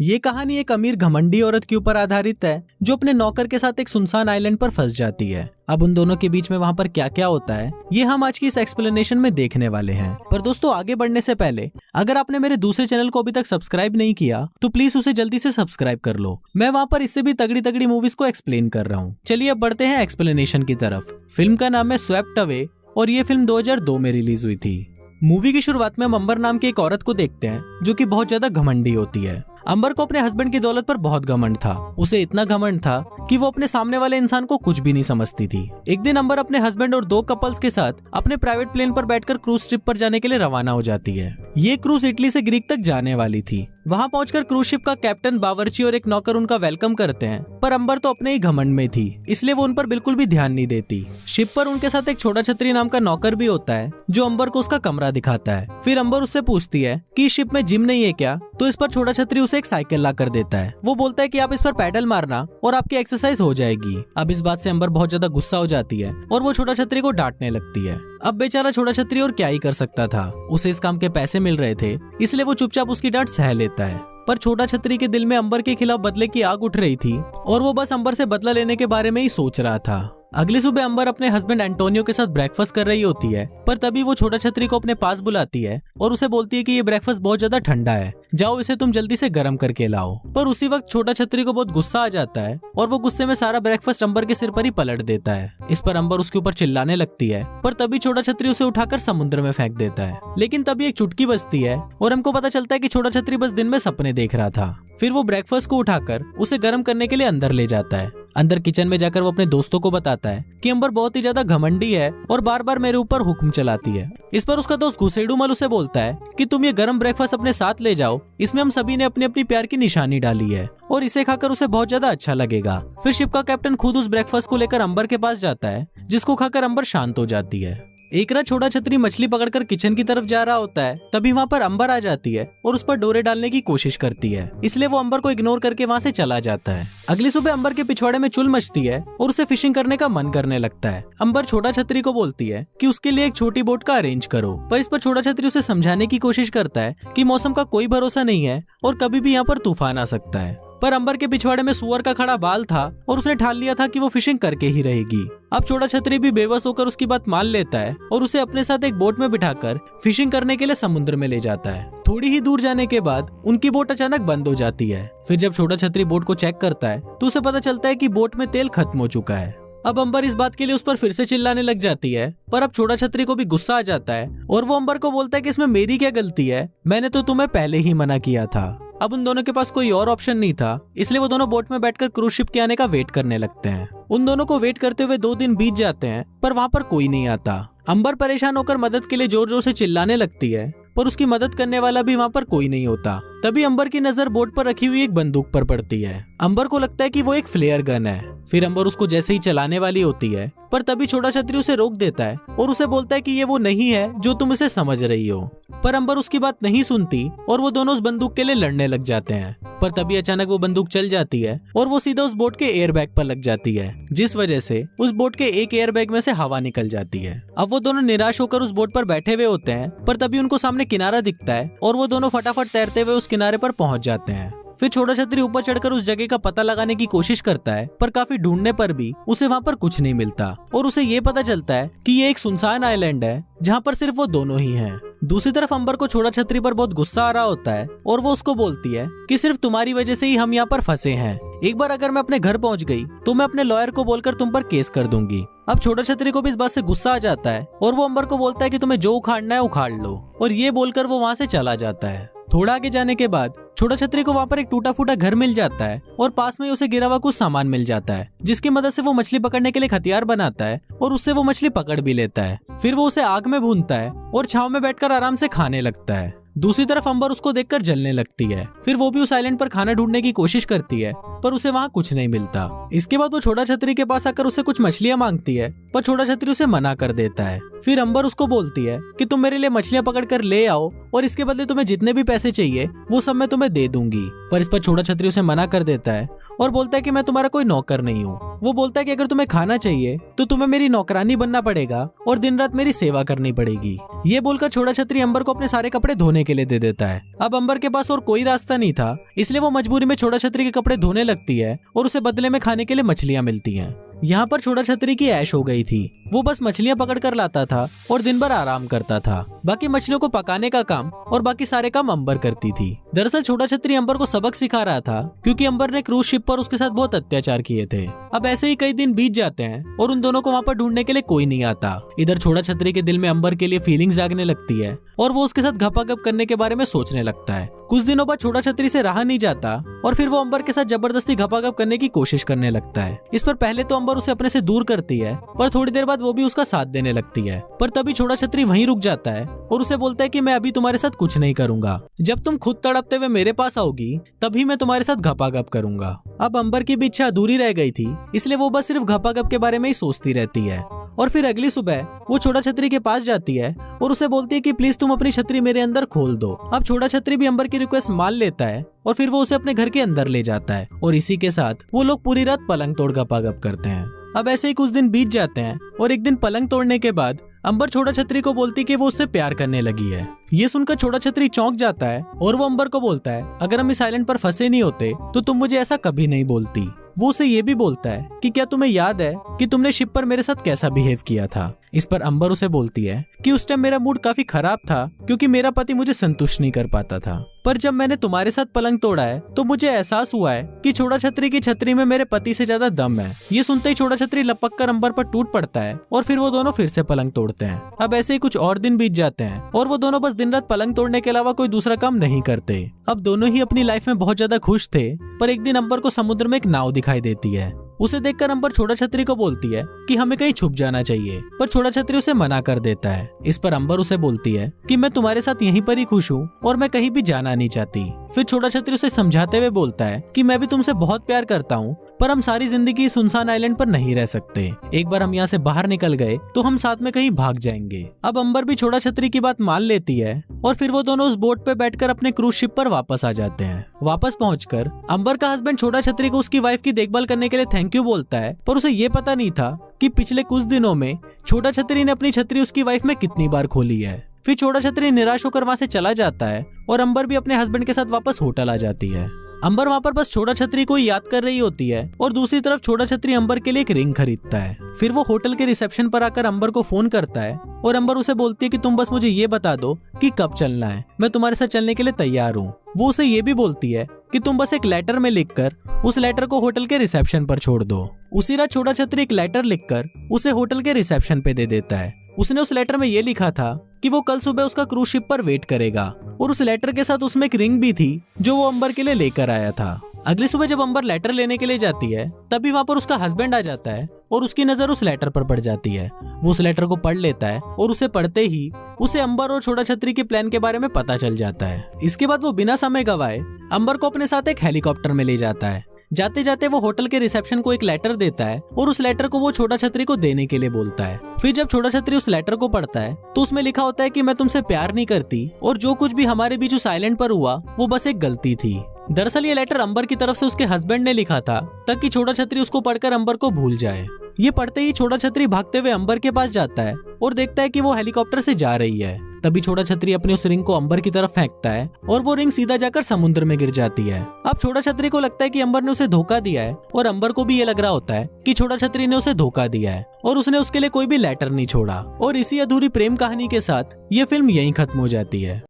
ये कहानी एक अमीर घमंडी औरत के ऊपर आधारित है जो अपने नौकर के साथ एक सुनसान आइलैंड पर फंस जाती है। अब उन दोनों के बीच में वहाँ पर क्या क्या होता है ये हम आज की इस एक्सप्लेनेशन में देखने वाले हैं। पर दोस्तों आगे बढ़ने से पहले अगर आपने मेरे दूसरे चैनल को अभी तक सब्सक्राइब नहीं किया तो प्लीज उसे जल्दी से सब्सक्राइब कर लो। मैं वहाँ पर इससे भी तगड़ी तगड़ी मूवीज को एक्सप्लेन कर रहा हूँ। चलिए अब बढ़ते हैं एक्सप्लेनेशन की तरफ। फिल्म का नाम है स्वेप्ट अवे और ये फिल्म 2002 में रिलीज हुई थी। मूवी की शुरुआत में हम अंबर नाम की एक औरत को देखते हैं जो कि बहुत ज्यादा घमंडी होती है। अंबर को अपने हस्बैंड की दौलत पर बहुत घमंड था। उसे इतना घमंड था कि वो अपने सामने वाले इंसान को कुछ भी नहीं समझती थी। एक दिन अंबर अपने हस्बैंड और 2 कपल्स के साथ अपने प्राइवेट प्लेन पर बैठकर क्रूज ट्रिप पर जाने के लिए रवाना हो जाती है। ये क्रूज इटली से ग्रीक तक जाने वाली थी। वहाँ पहुंचकर क्रूज शिप का कैप्टन, बावर्ची और एक नौकर उनका वेलकम करते हैं, पर अंबर तो अपने ही घमंड में थी इसलिए वो उन पर बिल्कुल भी ध्यान नहीं देती। शिप पर उनके साथ एक छोटा छतरी नाम का नौकर भी होता है जो अंबर को उसका कमरा दिखाता है। फिर अंबर उससे पूछती है कि शिप में जिम नहीं है क्या, तो इस पर छोटा छतरी उसे एक साइकिल ला कर देता है। वो बोलता है कि आप इस पर पैडल मारना और आपकी एक्सरसाइज हो जाएगी। अब इस बात से अंबर बहुत ज्यादा गुस्सा हो जाती है और वो छोटा छतरी को डांटने लगती है। अब बेचारा छोटा छतरी और क्या ही कर सकता था, उसे इस काम के पैसे मिल रहे थे इसलिए वो चुपचाप उसकी डांट सह लेता है। पर छोटा छतरी के दिल में अंबर के खिलाफ बदले की आग उठ रही थी और वो बस अंबर से बदला लेने के बारे में ही सोच रहा था। अगली सुबह अंबर अपने हस्बैंड एंटोनियो के साथ ब्रेकफास्ट कर रही होती है, पर तभी वो छोटा छतरी को अपने पास बुलाती है और उसे बोलती है कि ये ब्रेकफास्ट बहुत ज्यादा ठंडा है, जाओ इसे तुम जल्दी से गर्म करके लाओ। पर उसी वक्त छोटा छतरी को बहुत गुस्सा आ जाता है और वो गुस्से में सारा ब्रेकफास्ट अंबर के सिर पर ही पलट देता है। इस पर अंबर उसके ऊपर चिल्लाने लगती है, पर तभी छोटा छतरी उसे उठाकर समुद्र में फेंक देता है। लेकिन तभी एक चुटकी बजती है और हमको पता चलता है कि छोटा छतरी बस दिन में सपने देख रहा था। फिर वो ब्रेकफास्ट को उठाकर उसे गर्म करने के लिए अंदर ले जाता है। अंदर किचन में जाकर वो अपने दोस्तों को बताता है कि अंबर बहुत ही ज्यादा घमंडी है और बार बार मेरे ऊपर हुक्म चलाती है। इस पर उसका दोस्त घुसेड़ूमल उसे बोलता है कि तुम ये गर्म ब्रेकफास्ट अपने साथ ले जाओ, इसमें हम सभी ने अपनी अपनी प्यार की निशानी डाली है और इसे खाकर उसे बहुत ज्यादा अच्छा लगेगा। फिर शिप का कैप्टन खुद उस ब्रेकफास्ट को लेकर अंबर के पास जाता है, जिसको खाकर अंबर शांत हो जाती है। एक रात छोटा छतरी मछली पकड़कर किचन की तरफ जा रहा होता है, तभी वहाँ पर अंबर आ जाती है और उस पर डोरे डालने की कोशिश करती है, इसलिए वो अंबर को इग्नोर करके वहाँ से चला जाता है। अगली सुबह अंबर के पिछवाड़े में चुल मचती है और उसे फिशिंग करने का मन करने लगता है। अंबर छोटा छतरी को बोलती है कि उसके लिए एक छोटी बोट का अरेंज करो, पर इस पर छोटा छतरी उसे समझाने की कोशिश करता है कि मौसम का कोई भरोसा नहीं है और कभी भी यहाँ पर तूफान आ सकता है। पर अंबर के पिछवाड़े में सुअर का खड़ा बाल था और उसने ठान लिया था कि वो फिशिंग करके ही रहेगी। अब छोटा छतरी भी बेबस होकर उसकी बात मान लेता है और उसे अपने साथ एक बोट में बिठाकर फिशिंग करने के लिए समुद्र में ले जाता है। थोड़ी ही दूर जाने के बाद उनकी बोट अचानक बंद हो जाती है। फिर जब छोटा छतरी बोट को चेक करता है तो उसे पता चलता है कि बोट में तेल खत्म हो चुका है। अब अंबर इस बात के लिए उस पर फिर से चिल्लाने लग जाती है, पर अब छोटा छतरी को भी गुस्सा आ जाता है और वो अंबर को बोलता है कि इसमें मेरी क्या गलती है, मैंने तो तुम्हें पहले ही मना किया था। अब उन दोनों के पास कोई और ऑप्शन नहीं था, इसलिए वो दोनों बोट में बैठकर क्रूज शिप के आने का वेट करने लगते हैं। उन दोनों को वेट करते हुए 2 दिन बीत जाते हैं, पर वहाँ पर कोई नहीं आता। अंबर परेशान होकर मदद के लिए जोर जोर से चिल्लाने लगती है, पर उसकी मदद करने वाला भी वहाँ पर कोई नहीं होता। तभी अंबर की नजर बोट पर रखी हुई एक बंदूक पर पड़ती है। अंबर को लगता है कि वो एक फ्लेयर गन है। फिर अंबर उसको जैसे ही चलाने वाली होती है, पर तभी छोटा छतरी उसे रोक देता है और उसे बोलता है कि ये वो नहीं है जो तुम इसे समझ रही हो। पर अंबर उसकी बात नहीं सुनती और वो दोनों उस बंदूक के लिए लड़ने लग जाते हैं। पर तभी अचानक वो बंदूक चल जाती है और वो सीधा उस बोट के एयरबैग पर लग जाती है, जिस वजह से उस बोट के एक एयरबैग में से हवा निकल जाती है। अब वो दोनों निराश होकर उस बोट पर बैठे हुए होते हैं, पर तभी उनको सामने किनारा दिखता है और वो दोनों फटाफट तैरते हुए उस किनारे पर पहुंच जाते हैं। फिर छोटा छतरी ऊपर चढ़कर उस जगह का पता लगाने की कोशिश करता है, पर काफी ढूंढने पर भी उसे वहाँ पर कुछ नहीं मिलता और उसे ये पता चलता है कि ये एक सुनसान आइलैंड है जहाँ पर सिर्फ वो दोनों ही हैं। दूसरी तरफ अंबर को छोटा छतरी पर बहुत गुस्सा आ रहा होता है और वो उसको बोलती है कि सिर्फ तुम्हारी वजह से ही हम यहाँ पर फंसे हैं। एक बार अगर मैं अपने घर पहुँच गई तो मैं अपने लॉयर को बोलकर तुम पर केस कर दूंगी। अब छोटा छतरी को भी इस बात से गुस्सा आ जाता है और वो अंबर को बोलता है कि तुम्हें जो उखाड़ना है उखाड़ लो, और ये बोलकर वो वहाँ से चला जाता है। थोड़ा आगे जाने के बाद छोटा छतरी को वहाँ पर एक टूटा फूटा घर मिल जाता है और पास में उसे गिरा हुआ कुछ सामान मिल जाता है, जिसकी मदद से वो मछली पकड़ने के लिए हथियार बनाता है और उससे वो मछली पकड़ भी लेता है। फिर वो उसे आग में भूनता है और छांव में बैठकर आराम से खाने लगता है। दूसरी तरफ अंबर उसको देखकर जलने लगती है। फिर वो भी उस आइलैंड पर खाना ढूंढने की कोशिश करती है, पर उसे वहाँ कुछ नहीं मिलता। इसके बाद वो छोटा छतरी के पास आकर उसे कुछ मछलियाँ मांगती है, पर छोटा छतरी उसे मना कर देता है। फिर अंबर उसको बोलती है कि तुम मेरे लिए मछलियाँ पकड़ कर ले आओ और इसके बदले तुम्हें जितने भी पैसे चाहिए वो सब मैं तुम्हें दे दूंगी। पर इस पर छोटा छतरी उसे मना कर देता है और बोलता है कि मैं तुम्हारा कोई नौकर नहीं हूँ। वो बोलता है कि अगर तुम्हें खाना चाहिए तो तुम्हें मेरी नौकरानी बनना पड़ेगा और दिन रात मेरी सेवा करनी पड़ेगी। ये बोलकर छोटा छतरी अंबर को अपने सारे कपड़े धोने के लिए दे देता है। अब अंबर के पास और कोई रास्ता नहीं था, इसलिए वो मजबूरी में छोटा छतरी के कपड़े धोने लगती है और उसे बदले में खाने के लिए मछलियां मिलती हैं। यहाँ पर छोटा छतरी की ऐश हो गई थी। वो बस मछलियां पकड़ कर लाता था और दिन भर आराम करता था। बाकी मछलियों को पकाने का काम और बाकी सारे काम अंबर करती थी। दरअसल छोटा छतरी अंबर को सबक सिखा रहा था, क्योंकि अंबर ने क्रूज शिप पर उसके साथ बहुत अत्याचार किए थे। अब ऐसे ही कई दिन बीत जाते हैं और उन दोनों को वहाँ पर ढूंढने के लिए कोई नहीं आता। इधर छोटा छतरी के दिल में अंबर के लिए फीलिंग्स जागने लगती है और वो उसके साथ घपाघप करने के बारे में सोचने लगता है। कुछ दिनों बाद छोटा छतरी से रहा नहीं जाता और फिर वो अंबर के साथ जबरदस्ती घपाघप करने की कोशिश करने लगता है। इस पर पहले तो अंबर उसे अपने से दूर करती है, पर थोड़ी देर बाद वो भी उसका साथ देने लगती है। पर तभी छोटा छतरी वहीं रुक जाता है और उसे बोलता है कि मैं अभी तुम्हारे साथ कुछ नहीं करूंगा। जब तुम खुद तड़पते हुए मेरे पास आओगी तभी मैं तुम्हारे साथ घपाघप करूंगा। अब अंबर की भी इच्छा अधूरी रह गई थी, इसलिए वो बस सिर्फ घपाघप के बारे में ही सोचती रहती है। और फिर अगली सुबह वो छोटा छतरी के पास जाती है और उसे बोलती है कि प्लीज तुम अपनी छतरी मेरे अंदर खोल दो। अब छोटा छतरी भी अंबर की रिक्वेस्ट मान लेता है और फिर वो उसे अपने घर के अंदर ले जाता है और इसी के साथ वो लोग पूरी रात पलंग तोड़ घपाघप करते हैं। अब ऐसे ही कुछ दिन बीत जाते हैं और एक दिन पलंग तोड़ने के बाद अंबर छोटा छतरी को बोलती कि वो उससे प्यार करने लगी है। ये सुनकर छोटा छतरी चौंक जाता है और वो अंबर को बोलता है, अगर हम इस आइलैंड पर फंसे नहीं होते तो तुम मुझे ऐसा कभी नहीं बोलती। वो उसे ये भी बोलता है कि क्या तुम्हें याद है कि तुमने शिप पर मेरे साथ कैसा बिहेव किया था। इस पर अंबर उसे बोलती है कि उस टाइम मेरा मूड काफी खराब था, क्योंकि मेरा पति मुझे संतुष्ट नहीं कर पाता था। पर जब मैंने तुम्हारे साथ पलंग तोड़ा है तो मुझे एहसास हुआ है कि छोटा छतरी की छतरी में मेरे पति से ज्यादा दम है। ये सुनते ही छोटा छतरी लपक कर अंबर पर टूट पड़ता है और फिर वो दोनों फिर से पलंग तोड़ते हैं। अब ऐसे ही कुछ और दिन बीत जाते हैं और वो दोनों बस दिन रात पलंग तोड़ने के अलावा कोई दूसरा काम नहीं करते। अब दोनों ही अपनी लाइफ में बहुत ज्यादा खुश थे, पर एक दिन अंबर को समुद्र में एक नाव दिखाई देती है। उसे देखकर अंबर छोटा छतरी को बोलती है कि हमें कहीं छुप जाना चाहिए, पर छोटा छतरी उसे मना कर देता है। इस पर अंबर उसे बोलती है कि मैं तुम्हारे साथ यहीं पर ही खुश हूँ और मैं कहीं भी जाना नहीं चाहती। फिर छोटा छतरी उसे समझाते हुए बोलता है कि मैं भी तुमसे बहुत प्यार करता हूँ, पर हम सारी जिंदगी सुनसान आइलैंड पर नहीं रह सकते। एक बार हम यहाँ से बाहर निकल गए तो हम साथ में कहीं भाग जाएंगे। अब अंबर भी छोटा छतरी की बात मान लेती है और फिर वो दोनों उस बोट पे बैठकर अपने क्रूज शिप पर वापस आ जाते हैं। वापस पहुंचकर अंबर का हस्बैंड छोटा छतरी को उसकी वाइफ की देखभाल करने के लिए थैंक यू बोलता है, पर उसे ये पता नहीं था कि पिछले कुछ दिनों में छोटा छतरी ने अपनी छतरी उसकी वाइफ में कितनी बार खोली है। फिर छोटा छतरी निराश होकर वहाँ से चला जाता है और अंबर भी अपने हस्बैंड के साथ वापस होटल आ जाती है। अंबर वहाँ पर बस छोटा छतरी को याद कर रही होती है और दूसरी तरफ छोटा छतरी अंबर के लिए एक रिंग खरीदता है। फिर वो होटल के रिसेप्शन पर आकर अंबर को फोन करता है और अंबर उसे बोलती है कि तुम बस मुझे ये बता दो कि कब चलना है, मैं तुम्हारे साथ चलने के लिए तैयार हूँ। वो उसे ये भी बोलती है कि तुम बस एक लेटर में लिखकर उस लेटर को होटल के रिसेप्शन पर छोड़ दो। उसी रात छोटा छतरी एक लेटर लिखकर उसे होटल के रिसेप्शन पे दे देता है। उसने उस लेटर में ये लिखा था कि वो कल सुबह उसका क्रूज शिप पर वेट करेगा और उस लेटर के साथ उसमें एक रिंग भी थी जो वो अंबर के लिए लेकर आया था। अगली सुबह जब अंबर लेटर लेने के लिए जाती है तभी वहाँ पर उसका हस्बैंड आ जाता है और उसकी नजर उस लेटर पर पड़ जाती है। वो उस लेटर को पढ़ लेता है और उसे पढ़ते ही उसे अंबर और छोटा छतरी के प्लान के बारे में पता चल जाता है। इसके बाद वो बिना समय गवाए अंबर को अपने साथ एक हेलीकॉप्टर में ले जाता है। जाते जाते वो होटल के रिसेप्शन को एक लेटर देता है और उस लेटर को वो छोटा छतरी को देने के लिए बोलता है। फिर जब छोटा छतरी उस लेटर को पढ़ता है तो उसमें लिखा होता है कि मैं तुमसे प्यार नहीं करती और जो कुछ भी हमारे बीच उस आइलैंड पर हुआ वो बस एक गलती थी। दरअसल ये लेटर अंबर की तरफ से उसके हस्बैंड ने लिखा था ताकि छोटा छतरी उसको पढ़कर अंबर को भूल जाए। ये पढ़ते ही छोटा छतरी भागते हुए अंबर के पास जाता है और देखता है कि वो हेलीकॉप्टर से जा रही है। तभी छोटा छतरी अपनी उस रिंग को अंबर की तरफ फेंकता है और वो रिंग सीधा जाकर समुद्र में गिर जाती है। अब छोटा छतरी को लगता है कि अंबर ने उसे धोखा दिया है और अंबर को भी ये लग रहा होता है कि छोटा छतरी ने उसे धोखा दिया है और उसने उसके लिए कोई भी लेटर नहीं छोड़ा। और इसी अधूरी प्रेम कहानी के साथ ये फिल्म यहीं खत्म हो जाती है।